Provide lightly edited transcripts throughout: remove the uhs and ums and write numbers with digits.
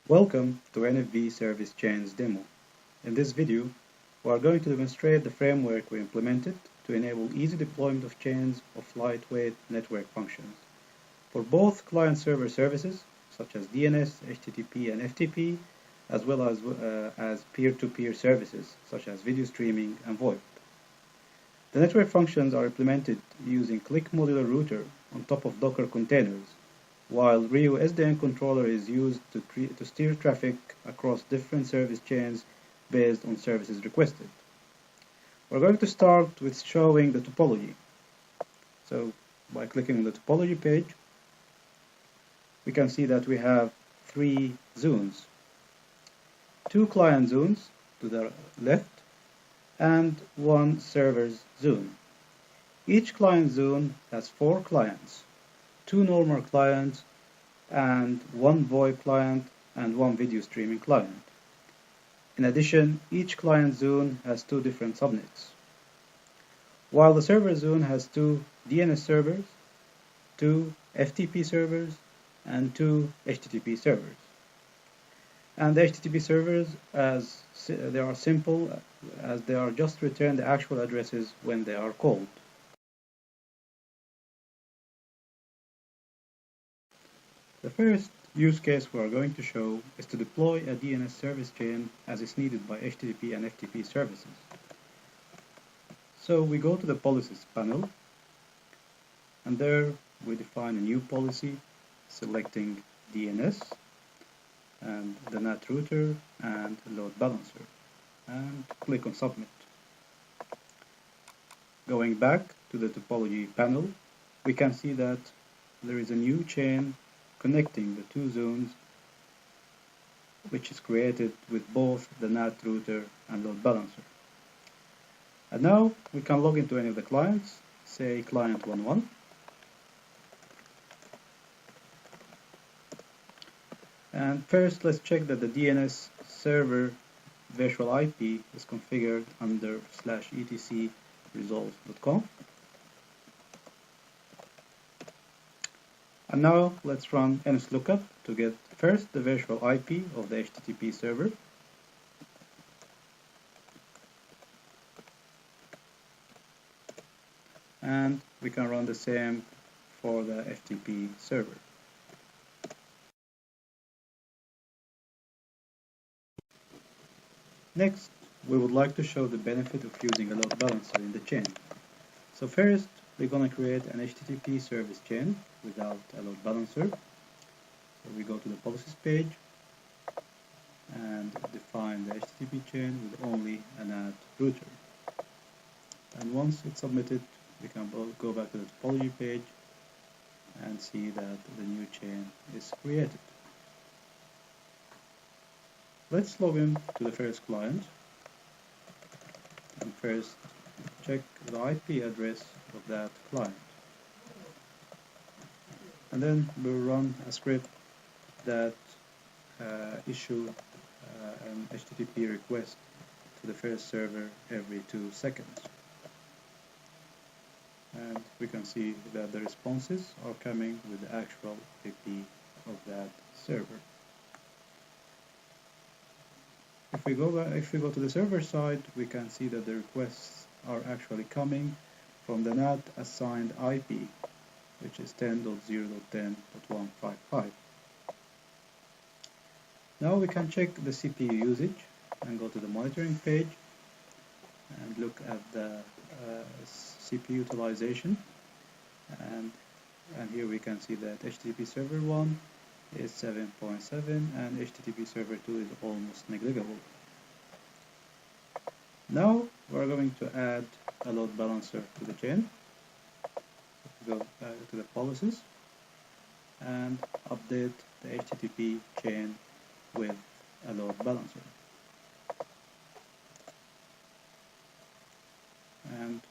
Welcome to NFV ServiceChains demo. In this video, we are going to demonstrate the framework we implemented to enable easy deployment of chains of lightweight network functions for both client-server services such as DNS, HTTP, and FTP, as well as peer-to-peer services such as video streaming and VoIP. The network functions are implemented using Click Modular Router on top of Docker containers, while Rio SDN controller is used to steer traffic across different service chains based on services requested. We're going to start with showing the topology. So by clicking on the topology page, we can see that we have 3 zones. 2 client zones to the left and 1 server's zone. Each client zone has 4 clients. 2 normal clients and 1 VoIP client and 1 video streaming client. In addition, each client zone has 2 different subnets, while the server zone has 2 DNS servers, 2 FTP servers, and 2 HTTP servers. And the HTTP servers, as they are simple, as they are just return the actual addresses when they are called. The first use case we are going to show is to deploy a DNS service chain as is needed by HTTP and FTP services. So we go to the policies panel, and there we define a new policy selecting DNS and the NAT router and load balancer, and click on submit. Going back to the topology panel, we can see that there is a new chain connecting the 2 zones, which is created with both the NAT router and load balancer. And now we can log into any of the clients, say client 1.1. And first let's check that the DNS server virtual IP is configured under /etc resolve.conf. And now let's run nslookup to get first the virtual IP of the HTTP server. And we can run the same for the FTP server. Next, we would like to show the benefit of using a load balancer in the chain. So first, we're going to create an HTTP service chain without a load balancer. So we go to the policies page and define the HTTP chain with only a NAT router. And once it's submitted, we can go back to the topology page and see that the new chain is created. Let's log in to the first client and first check the IP address of that client. And then we'll run a script that issue an HTTP request to the first server every 2 seconds. And we can see that the responses are coming with the actual IP of that server. If we go to the server side, we can see that the requests are actually coming from the NAT assigned IP, which is 10.0.10.155. Now we can check the CPU usage and go to the monitoring page and look at the CPU utilization, and here we can see that HTTP server 1 is 7.7 and HTTP server 2 is almost negligible. Now we're going to add a load balancer to the chain. Go to the policies and update the HTTP chain with a load balancer. And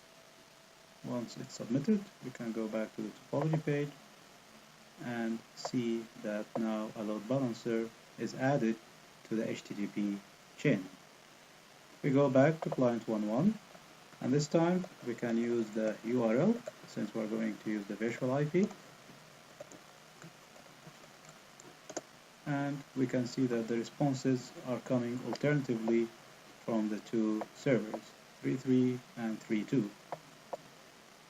once it's submitted, we can go back to the topology page and see that now a load balancer is added to the HTTP chain. We go back to client 1.1, and this time we can use the URL since we're going to use the virtual IP. and we can see that the responses are coming alternatively from the two servers, 3.3 and 3.2.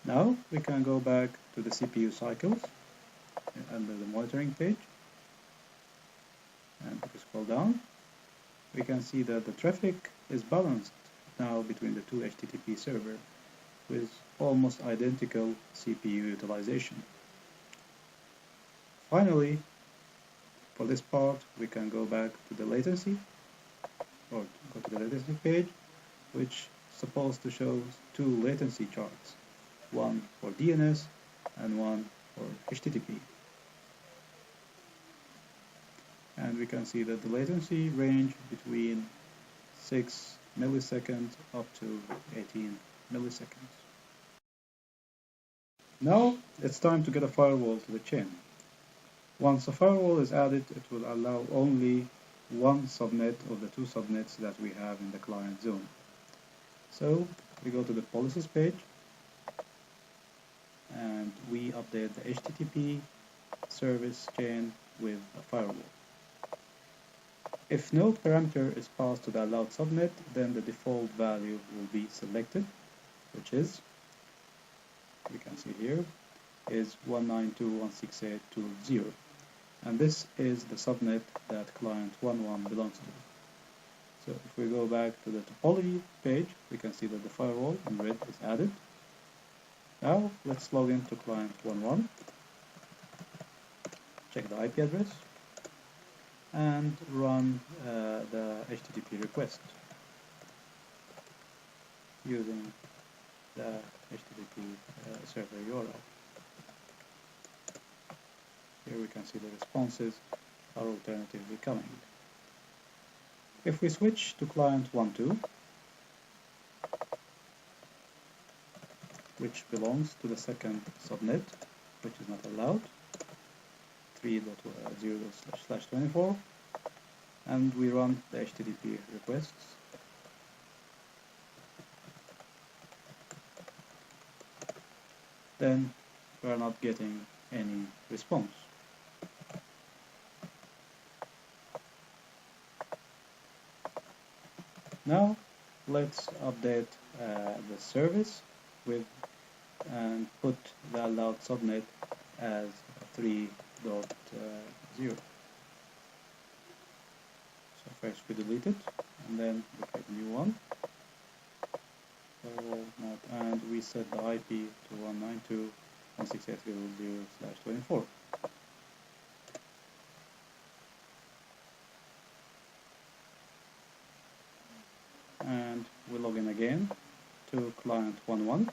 Now we can go back to the CPU cycles under the monitoring page, and if we scroll down, we can see that the traffic is balanced now between the two HTTP servers with almost identical CPU utilization. Finally, for this part, we can go back to the latency, or go to the latency page, which is supposed to show two latency charts, one for DNS and one for HTTP. And we can see that the latency range between 6 milliseconds up to 18 milliseconds. Now it's time to get a firewall to the chain. Once a firewall is added, it will allow only one subnet of the two subnets that we have in the client zone. So we go to the policies page and we update the HTTP service chain with a firewall. If no parameter is passed to the allowed subnet, then the default value will be selected, which is, we can see here, is 192.168.2.0. And this is the subnet that client 1.1 belongs to. So if we go back to the topology page, we can see that the firewall in red is added. Now let's log into client 1.1, check the IP address, and run the HTTP request using the HTTP server URL. Here we can see the responses are alternatively coming. If we switch to client 1.2, which belongs to the second subnet, which is not allowed, 3.0/24, and we run the HTTP requests, then we are not getting any response. Now let's update the service and put the allowed subnet as 3.0. So first we delete it and then we create a new one. And we set the IP to 192.168.0/24. And we log in again to client 1.1.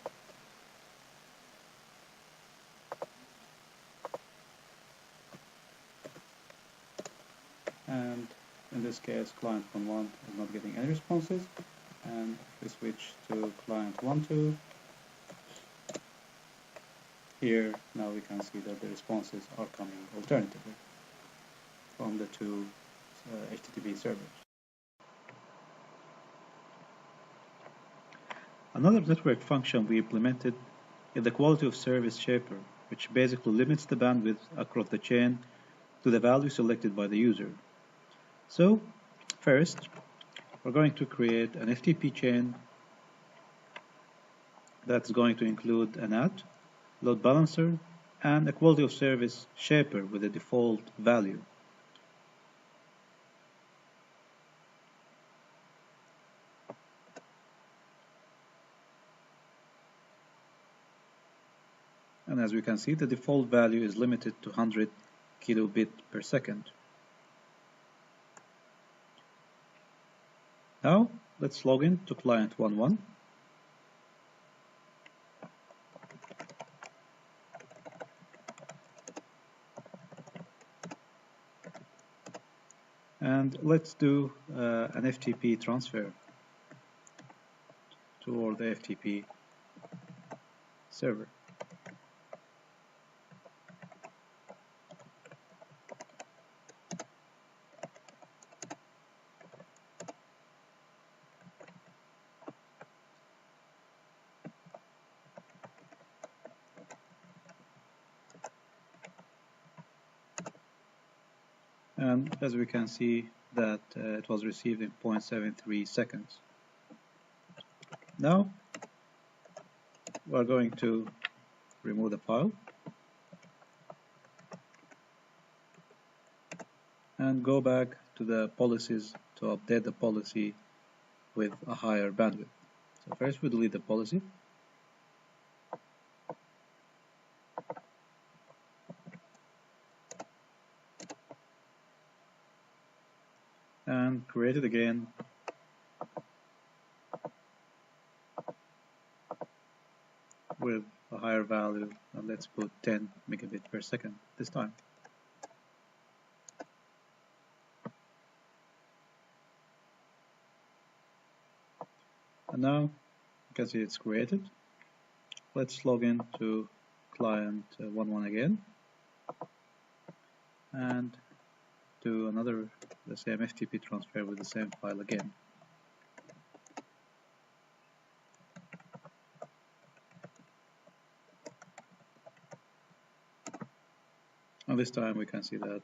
And in this case, client 1.1 is not getting any responses. And if we switch to client 1.2, here now we can see that the responses are coming alternatively from the two HTTP servers. Another network function we implemented is the quality of service shaper, which basically limits the bandwidth across the chain to the value selected by the user. So, first, we're going to create an FTP chain that's going to include a NAT, load balancer, and a quality of service shaper with a default value. And as we can see, the default value is limited to 100 kilobit per second. Now, let's log in to client 1.1. And let's do an FTP transfer toward the FTP server. and as we can see that it was received in 0.73 seconds. Now we're going to remove the file and go back to the policies to update the policy with a higher bandwidth. So first we delete the policy, and create it again with a higher value, and let's put 10 megabit per second this time. And now you can see it's created. Let's log in to client 1.1 again and do the same FTP transfer with the same file again. And this time we can see that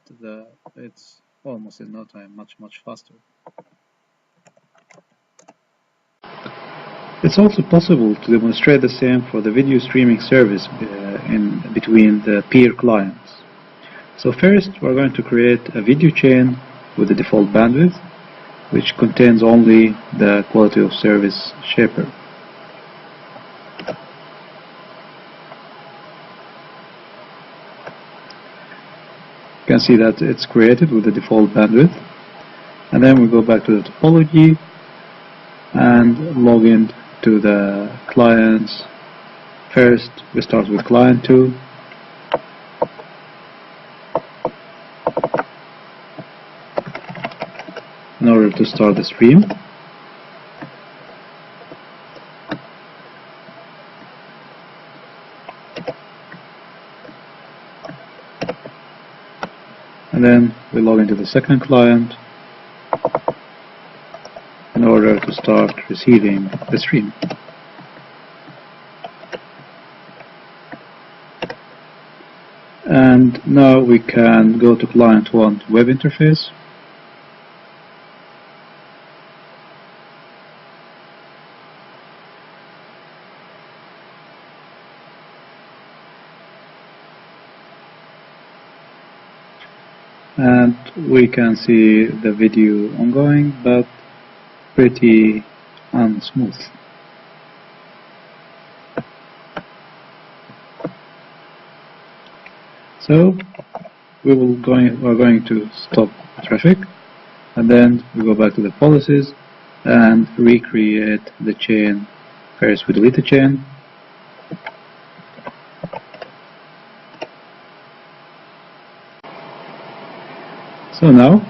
it's almost in no time, much faster. It's also possible to demonstrate the same for the video streaming service in between the peer clients. So first we're going to create a video chain with the default bandwidth, which contains only the quality of service shaper. You can see that it's created with the default bandwidth, and then we go back to the topology and log in to the clients. First we start with client 2, in order to start the stream. And then we log into the second client in order to start receiving the stream. And now we can go to client 1 web interface. And we can see the video ongoing, but pretty unsmooth. So we're going to stop traffic, and then we go back to the policies and recreate the chain. First we delete the chain, so now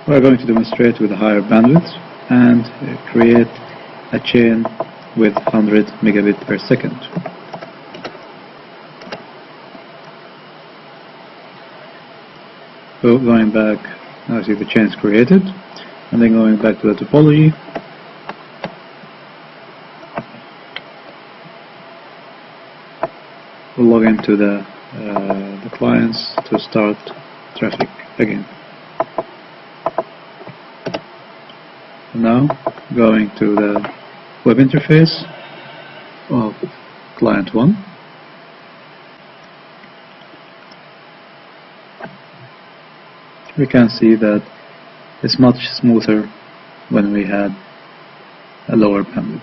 we're going to demonstrate with a higher bandwidth and create a chain with 100 megabit per second. So going back, now see the chain is created, and then going back to the topology, we'll log into the clients to start traffic again. Now going to the web interface of client 1. We can see that it's much smoother when we had a lower bandwidth.